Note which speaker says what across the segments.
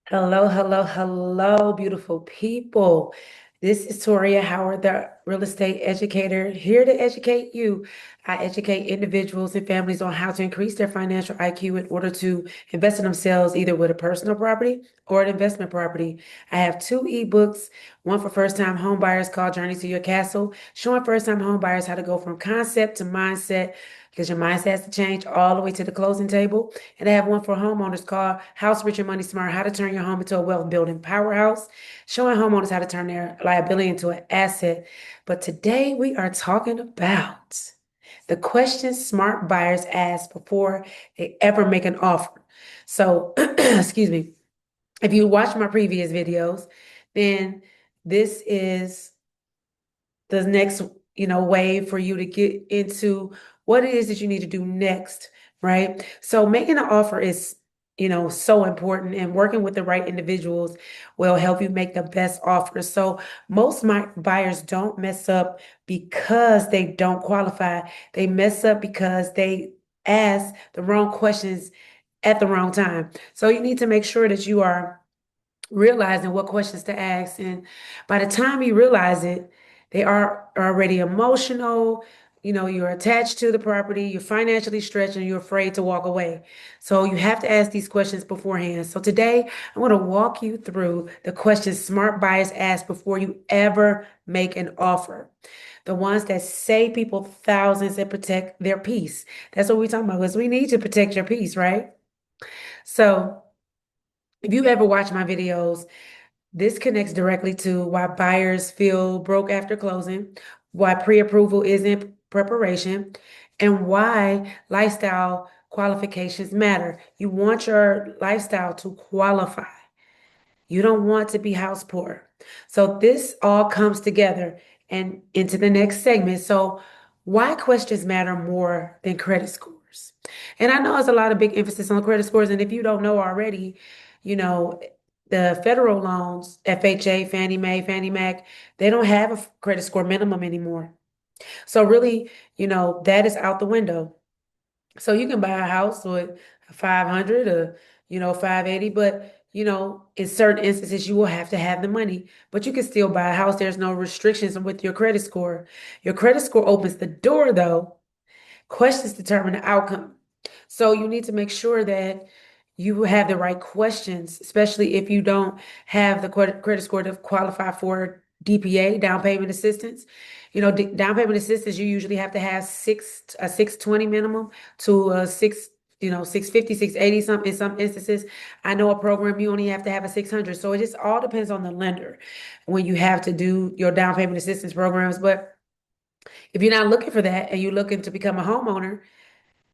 Speaker 1: Hello, hello, hello, beautiful people. This is Toria Howard, the real estate educator, here to educate you. I educate individuals and families on how to increase their financial IQ in order to invest in themselves, either with a personal property or an investment property. I have two ebooks, one for first-time home buyers called Journey to Your Castle, showing first-time home buyers how to go from concept to mindset, because your mindset has to change all the way to the closing table. And I have one for homeowners called House Rich and Money Smart, how to turn your home into a wealth building powerhouse, showing homeowners how to turn their liability into an asset. But today we are talking about the questions smart buyers ask before they ever make an offer. So, excuse me, if you watch my previous videos, then this is the next, wave for you to get into what it is that you need to do next, right? So making an offer is, so important, and working with the right individuals will help you make the best offers. So most my buyers don't mess up because they don't qualify. They mess up because they ask the wrong questions at the wrong time. So you need to make sure that you are realizing what questions to ask. And by the time you realize it, they are already emotional. You're attached to the property, you're financially stretched, and you're afraid to walk away. So you have to ask these questions beforehand. So today, I'm going to walk you through the questions smart buyers ask before you ever make an offer. The ones that save people thousands and protect their peace. That's what we're talking about, because we need to protect your peace, right? So if you ever watch my videos, this connects directly to why buyers feel broke after closing, why pre-approval isn't preparation, and why lifestyle qualifications matter. You want your lifestyle to qualify. You don't want to be house poor. So this all comes together and into the next segment. So why questions matter more than credit scores? And I know there's a lot of big emphasis on credit scores. And if you don't know already, you know, the federal loans, FHA, Fannie Mae, Fannie Mac, they don't have a credit score minimum anymore. So really, that is out the window. So you can buy a house with 500 or, 580, but, in certain instances, you will have to have the money, but you can still buy a house. There's no restrictions with your credit score. Your credit score opens the door, though. Questions determine the outcome. So you need to make sure that you have the right questions, especially if you don't have the credit score to qualify for DPA, down payment assistance. Down payment assistance, you usually have to have 620 minimum to a 650, 680 some in some instances. I know a program you only have to have a 600. So it just all depends on the lender when you have to do your down payment assistance programs. But if you're not looking for that and you're looking to become a homeowner,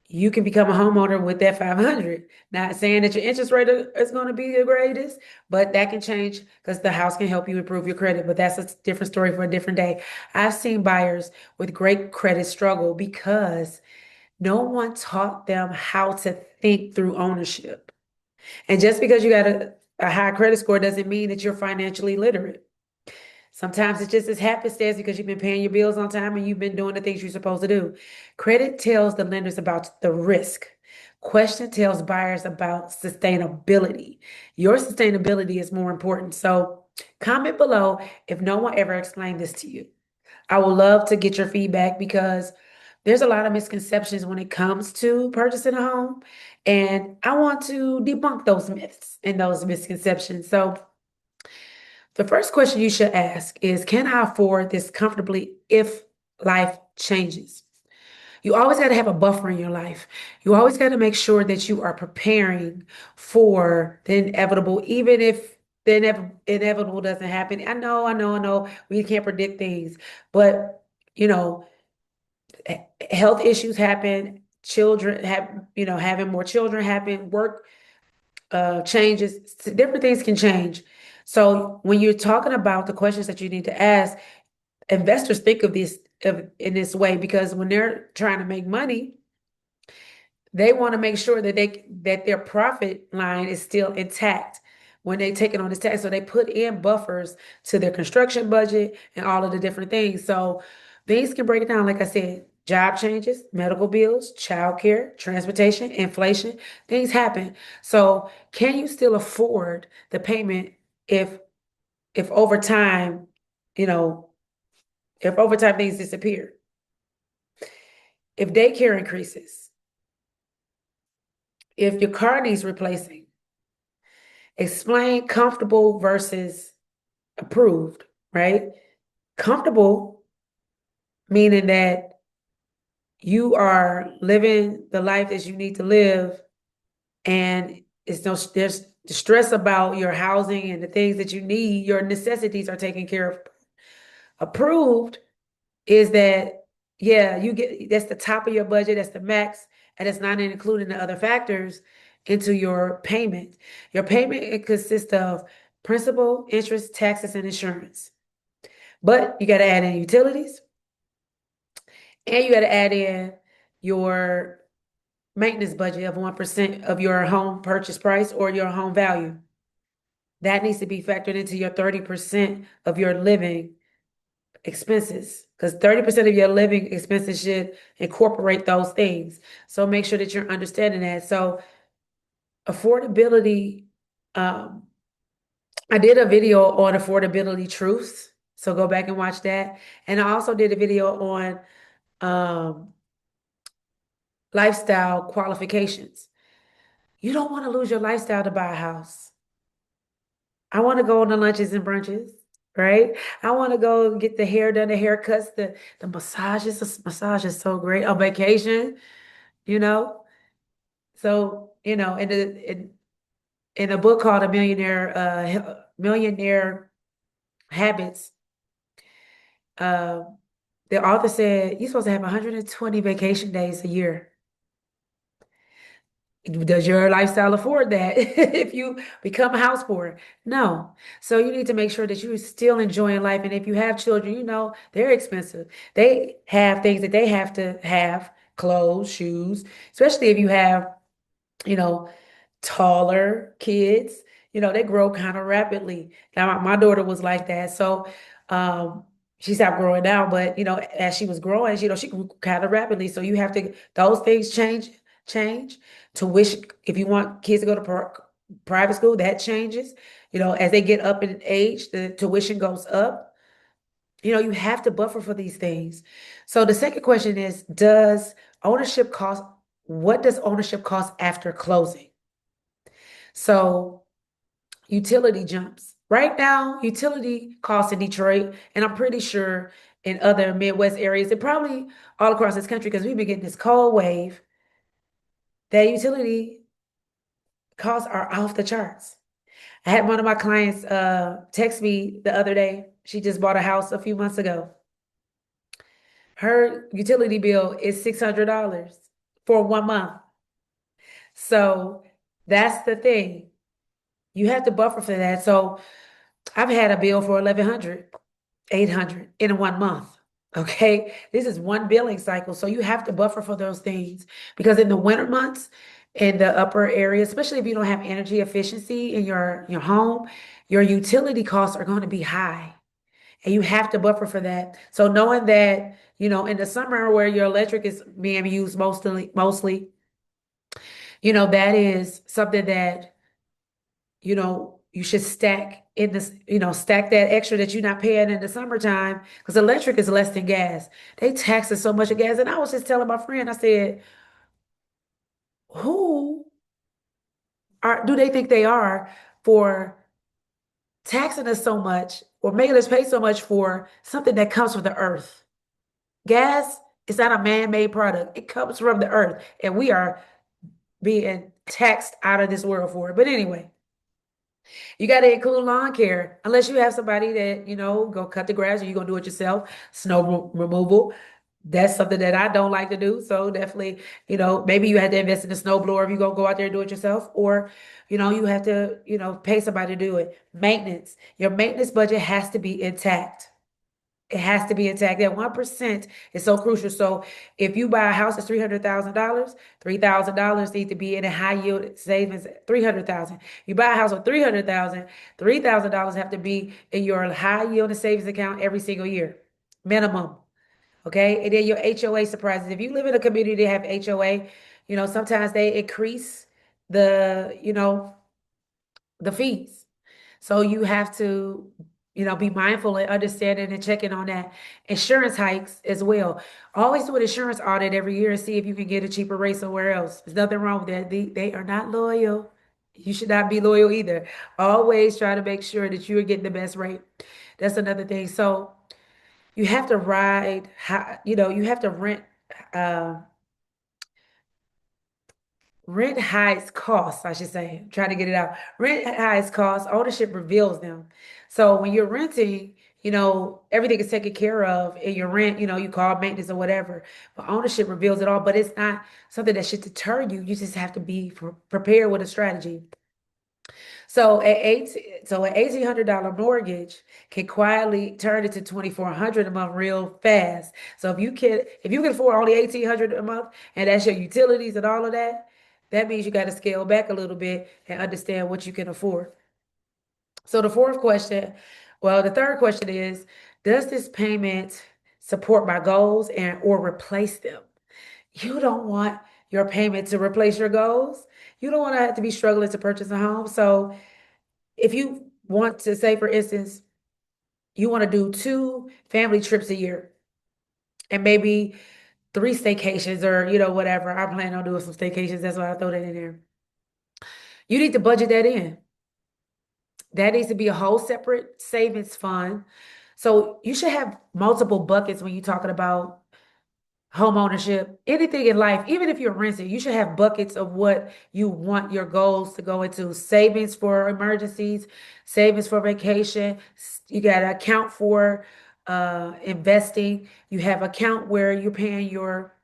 Speaker 1: you can become a homeowner with that 500. Not saying that your interest rate is going to be the greatest, but that can change because the house can help you improve your credit. But that's a different story for a different day. I've seen buyers with great credit struggle because no one taught them how to think through ownership. And just because you got a high credit score doesn't mean that you're financially literate. Sometimes it's just as happenstance because you've been paying your bills on time and you've been doing the things you're supposed to do. Credit tells the lenders about the risk. Question tells buyers about sustainability. Your sustainability is more important. So comment below if no one ever explained this to you. I would love to get your feedback because there's a lot of misconceptions when it comes to purchasing a home. And I want to debunk those myths and those misconceptions. So the first question you should ask is, can I afford this comfortably if life changes? You always got to have a buffer in your life. You always got to make sure that you are preparing for the inevitable, even if the inevitable doesn't happen. I know. We can't predict things, but you know, health issues happen. Children have, having more children happen. Work changes. Different things can change. So when you're talking about the questions that you need to ask, investors think of this in this way because when they're trying to make money, they want to make sure that their profit line is still intact when they take it on this tax. So they put in buffers to their construction budget and all of the different things. So things can break it down, like I said. Job changes, medical bills, childcare, transportation, inflation, things happen. So can you still afford the payment if if over time, you know, if over time things disappear? If daycare increases, if your car needs replacing, explain comfortable versus approved, right? Comfortable meaning that you are living the life that you need to live, and there's the stress about your housing and the things that you need, your necessities are taken care of. Approved is that, yeah, you get that's the top of your budget, that's the max, and it's not including the other factors into your payment. Your payment, it consists of principal, interest, taxes, and insurance. But you got to add in utilities, and you got to add in your maintenance budget of 1% of your home purchase price or your home value. That needs to be factored into your 30% of your living expenses, because 30% of your living expenses should incorporate those things. So make sure that you're understanding that. So affordability, um, I did a video on affordability truths. So go back and watch that. And I also did a video on um, lifestyle qualifications. You don't want to lose your lifestyle to buy a house. I want to go on the lunches and brunches, right? I want to go get the hair done, the haircuts, the massages. The massage is so great. On vacation, you know. So in a book called A Millionaire Habits, uh, the author said you're supposed to have 120 vacation days a year. Does your lifestyle afford that if you become a house poor? No. So you need to make sure that you're still enjoying life. And if you have children, they're expensive. They have things that they have to have, clothes, shoes, especially if you have, you know, taller kids. They grow kind of rapidly. Now, my daughter was like that. So um, she stopped growing now, but as she was growing, she grew kind of rapidly. So you have to, those things change. Tuition, if you want kids to go to private school, that changes. As they get up in age, the tuition goes up. You have to buffer for these things. So the second question is, ownership cost, what does ownership cost after closing? So utility jumps. Right now, utility costs in Detroit, and I'm pretty sure in other Midwest areas, and probably all across this country, because we've been getting this cold wave, that utility costs are off the charts. I had one of my clients text me the other day. She just bought a house a few months ago. Her utility bill is $600 for 1 month. So that's the thing. You have to buffer for that. So I've had a bill for 1100, 800 in 1 month. Okay. This is one billing cycle. So you have to buffer for those things, because in the winter months, in the upper area, especially if you don't have energy efficiency in your home, your utility costs are going to be high, and you have to buffer for that. So knowing that, in the summer where your electric is being used mostly, that is something that you should stack in this, stack that extra that you're not paying in the summertime, because electric is less than gas. They tax us so much of gas. And I was just telling my friend, I said, who do they think they are for taxing us so much or making us pay so much for something that comes from the earth? Gas is not a man-made product. It comes from the earth, and we are being taxed out of this world for it. But anyway, you got to include lawn care, unless you have somebody that, go cut the grass, or you're going to do it yourself. Snow removal. That's something that I don't like to do. So definitely, maybe you have to invest in a snow blower if you're going to go out there and do it yourself, or, you have to, pay somebody to do it. Maintenance. Your maintenance budget has to be intact. It has to be intact. That 1% is so crucial. So if you buy a house that's $300,000, $3,000 need to be in a high yield savings. 300,000. You buy a house with 300,000, $3,000 have to be in your high yield and savings account every single year, minimum. Okay. And then your HOA surprises. If you live in a community that have HOA, sometimes they increase the the fees. So you have to, be mindful and understanding and checking on that. Insurance hikes as well. Always do an insurance audit every year and see if you can get a cheaper rate somewhere else. There's nothing wrong with that. They are not loyal. You should not be loyal either. Always try to make sure that you are getting the best rate. That's another thing. So you have to ride high, you have to uh, rent hides costs, I should say. I'm trying to get it out. Rent hides costs, ownership reveals them. So when you're renting, everything is taken care of in your rent, you call maintenance or whatever. But ownership reveals it all, but it's not something that should deter you. You just have to be prepared with a strategy. So an $1,800 mortgage can quietly turn into 2,400 a month real fast. So if you can afford only 1,800 a month and that's your utilities and all of that, that means you got to scale back a little bit and understand what you can afford. So the third question is, does this payment support my goals and or replace them? You don't want your payment to replace your goals. You don't want to have to be struggling to purchase a home. So if you want to say, for instance, you want to do two family trips a year and maybe three staycations or, whatever. I plan on doing some staycations. That's why I throw that in there. You need to budget that in. That needs to be a whole separate savings fund. So you should have multiple buckets when you're talking about home ownership, anything in life, even if you're renting, you should have buckets of what you want your goals to go into. Savings for emergencies, savings for vacation. You got to account for investing. You have account where you're paying your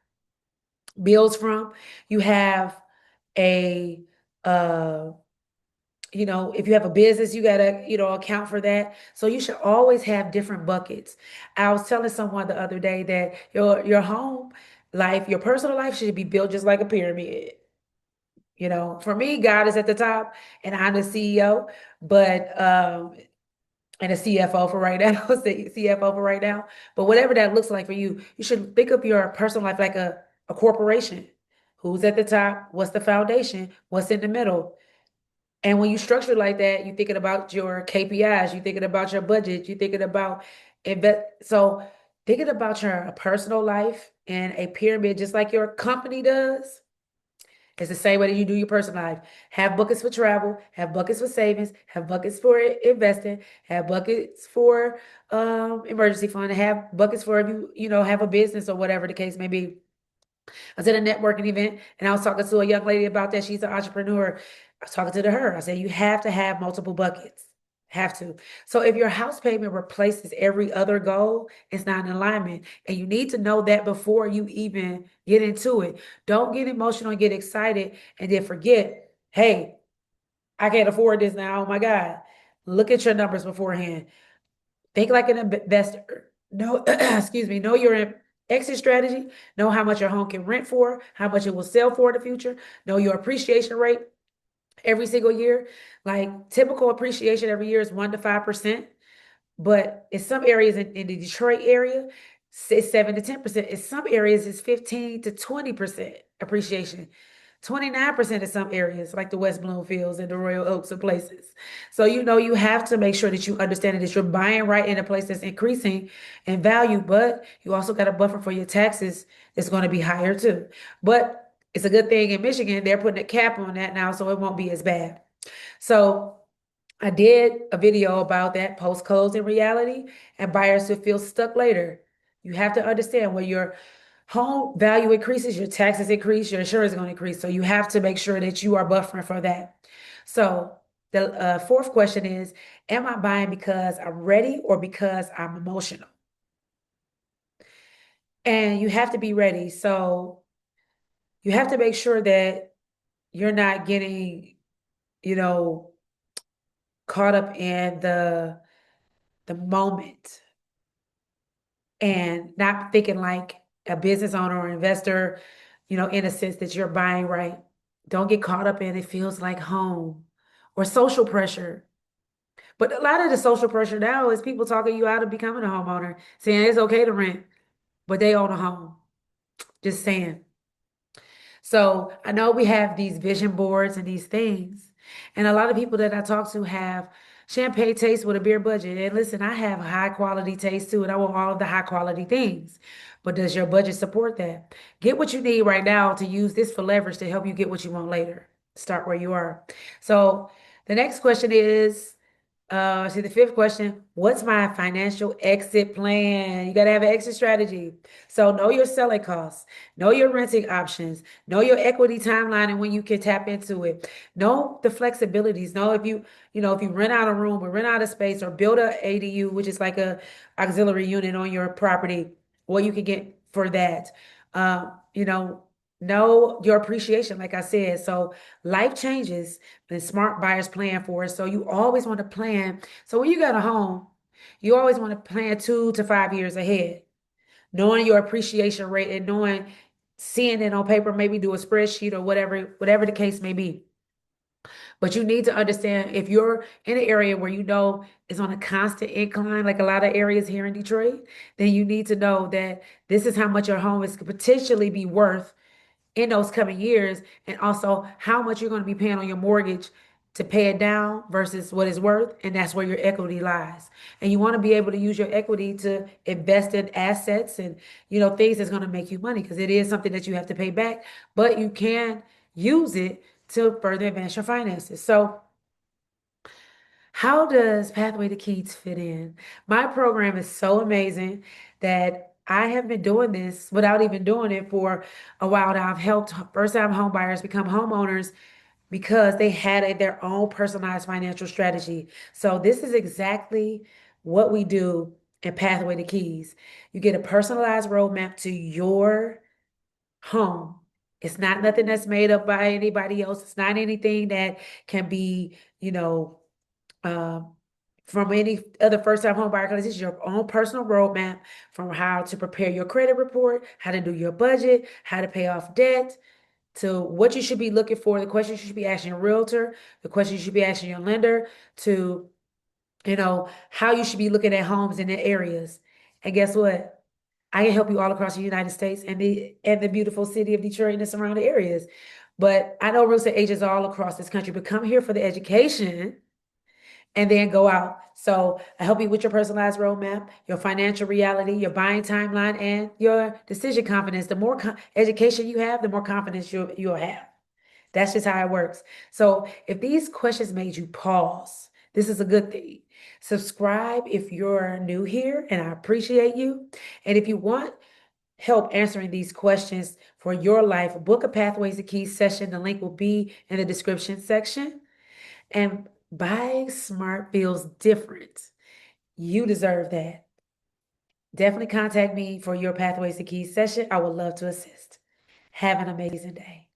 Speaker 1: bills from. You have a uh if you have a business, you gotta, account for that. So you should always have different buckets. I was telling someone the other day that your home life, your personal life should be built just like a pyramid. For me, God is at the top and I'm the CEO, but and a CFO for right now, CFO for right now. But whatever that looks like for you, you should think of your personal life like a corporation. Who's at the top? What's the foundation? What's in the middle? And when you structure it like that, you're thinking about your KPIs, you're thinking about your budget, you're thinking about invest. So thinking about your personal life and a pyramid, just like your company does, it's the same way that you do your personal life. Have buckets for travel, have buckets for savings, have buckets for investing, have buckets for emergency fund, have buckets for if you have a business or whatever the case may be. I was at a networking event and I was talking to a young lady about that. She's an entrepreneur. I was talking to her. I said, you have to have multiple buckets. Have to. So if your house payment replaces every other goal, it's not in alignment. And you need to know that before you even get into it. Don't get emotional and get excited and then forget, hey, I can't afford this now. Oh my God. Look at your numbers beforehand. Think like an investor. Know, excuse me, know your exit strategy. Know how much your home can rent for, how much it will sell for in the future. Know your appreciation rate every single year. Like typical appreciation every year is 1 to 5%. But in some areas in the Detroit area, it's 7 to 10%. In some areas, it's 15 to 20% appreciation. 29% in some areas, like the West Bloomfields and the Royal Oaks and places. So you have to make sure that you understand that you're buying right in a place that's increasing in value, but you also got a buffer for your taxes that's going to be higher too. But it's a good thing in Michigan, they're putting a cap on that now, so it won't be as bad. So I did a video about that post-closing reality and buyers who feel stuck later. You have to understand when your home value increases, your taxes increase, your insurance is going to increase. So you have to make sure that you are buffering for that. So the fourth question is, am I buying because I'm ready or because I'm emotional? And you have to be ready. So you have to make sure that you're not getting, you know, caught up in the moment and not thinking like a business owner or investor, in a sense that you're buying right. Don't get caught up in it feels like home or social pressure. But a lot of the social pressure now is people talking you out of becoming a homeowner, saying it's okay to rent. but they own a home. Just saying. So I know we have these vision boards and these things, and a lot of people that I talk to have champagne taste with a beer budget. And listen, I have high quality taste too, and I want all of the high quality things. But does your budget support that? Get what you need right now to use this for leverage to help you get what you want later. Start where you are. So the next question is, see the fifth question, what's my financial exit plan? You got to have an exit strategy. So know your selling costs, know your renting options, know your equity timeline and when you can tap into it. Know the flexibilities. Know if you rent out a room or rent out a space or build a ADU, which is like a auxiliary unit on your property, what you can get for that. You know your appreciation, like I said. So life changes and smart buyers plan for it. So you always want to plan. So when you got a home, you always want to plan 2 to 5 years ahead, knowing your appreciation rate and seeing it on paper, maybe do a spreadsheet or whatever the case may be. But you need to understand if you're in an area where you know is on a constant incline, like a lot of areas here in Detroit, then you need to know that this is how much your home is could potentially be worth in those coming years, and also how much you're going to be paying on your mortgage to pay it down versus what it's worth, and that's where your equity lies. And you want to be able to use your equity to invest in assets and things that's going to make you money, because it is something that you have to pay back, but you can use it to further advance your finances. So how does Pathway to Keys fit in? My program is so amazing that I have been doing this without even doing it for a while now. I've helped first-time home buyers become homeowners because they had their own personalized financial strategy. So this is exactly what we do in Pathway to Keys. You get a personalized roadmap to your home. It's not nothing that's made up by anybody else. It's not anything that can be, um, from any other first-time home buyer, because this is your own personal roadmap from how to prepare your credit report, how to do your budget, how to pay off debt, to what you should be looking for, the questions you should be asking your realtor, the questions you should be asking your lender, to how you should be looking at homes in the areas. And guess what? I can help you all across the United States and the beautiful city of Detroit and the surrounding areas. But I know real estate agents all across this country, but come here for the education and then go out. So I help you with your personalized roadmap, your financial reality, your buying timeline, and your decision confidence. The more education you have, the more confidence you'll have. That's just how it works. So if these questions made you pause, this is a good thing. Subscribe if you're new here, and I appreciate you. And if you want help answering these questions for your life, book a Pathways to Keys session. The link will be in the description section. And buying smart feels different. You deserve that. Definitely contact me for your Pathways to Keys session. I would love to assist. Have an amazing day.